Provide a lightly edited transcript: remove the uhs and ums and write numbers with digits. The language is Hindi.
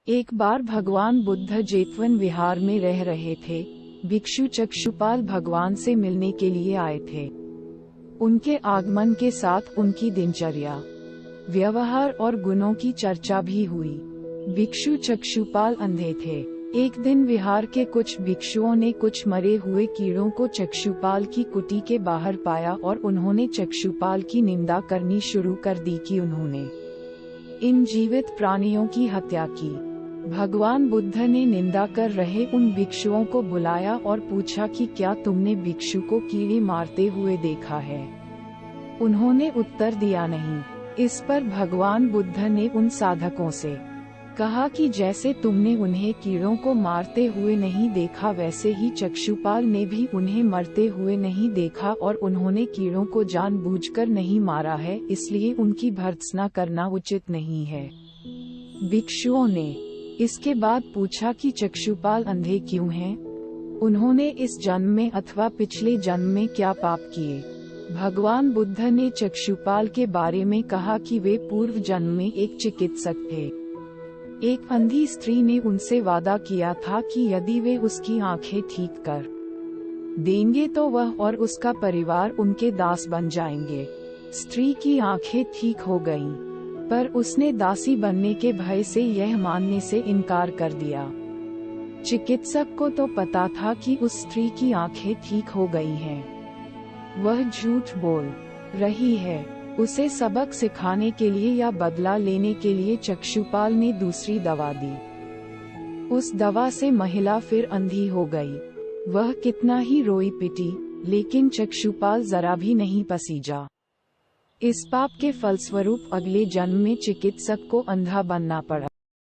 एक बार भगवान बुद्ध जेतवन विहार में रह रहे थे। भिक्षु चक्षुपाल भगवान से मिलने के लिए आए थे। उनके आगमन के साथ उनकी दिनचर्या, व्यवहार और गुणों की चर्चा भी हुई। भिक्षु चक्षुपाल अंधे थे। एक दिन विहार के कुछ भिक्षुओं ने कुछ मरे हुए कीड़ों को चक्षुपाल की कुटी के बाहर पाया और उन्होंने चक्षुपाल की निंदा करनी शुरू कर दी कि उन्होंने इन जीवित प्राणियों की हत्या की। भगवान बुद्ध ने निंदा कर रहे उन भिक्षुओं को बुलाया और पूछा कि क्या तुमने भिक्षु को कीड़े मारते हुए देखा है? उन्होंने उत्तर दिया नहीं। इस पर भगवान बुद्ध ने उन साधकों से कहा कि जैसे तुमने उन्हें कीड़ों को मारते हुए नहीं देखा, वैसे ही चक्षुपाल ने भी उन्हें मरते हुए नहीं देखा और उन्होंने कीड़ों को जानबूझकर नहीं मारा है, इसलिए उनकी भर्त्सना करना उचित नहीं है। भिक्षुओं ने इसके बाद पूछा कि चक्षुपाल अंधे क्यों हैं? उन्होंने इस जन्म में अथवा पिछले जन्म में क्या पाप किए? भगवान बुद्ध ने चक्षुपाल के बारे में कहा कि वे पूर्व जन्म में एक चिकित्सक थे। एक अंधी स्त्री ने उनसे वादा किया था कि यदि वे उसकी आंखें ठीक कर देंगे तो वह और उसका परिवार उनके दास बन जाएंगे। स्त्री की आंखें ठीक हो गईं, पर उसने दासी बनने के भय से यह मानने से इनकार कर दिया। चिकित्सक को तो पता था कि उस स्त्री की आंखें ठीक हो गई हैं। वह झूठ बोल रही है। उसे सबक सिखाने के लिए या बदला लेने के लिए चक्षुपाल ने दूसरी दवा दी। उस दवा से महिला फिर अंधी हो गई। वह कितना ही रोई पिटी, लेकिन चक्षुपाल जरा भी नहीं पसीजा। इस पाप के फलस्वरूप अगले जन्म में चिकित्सक को अंधा बनना पड़ा।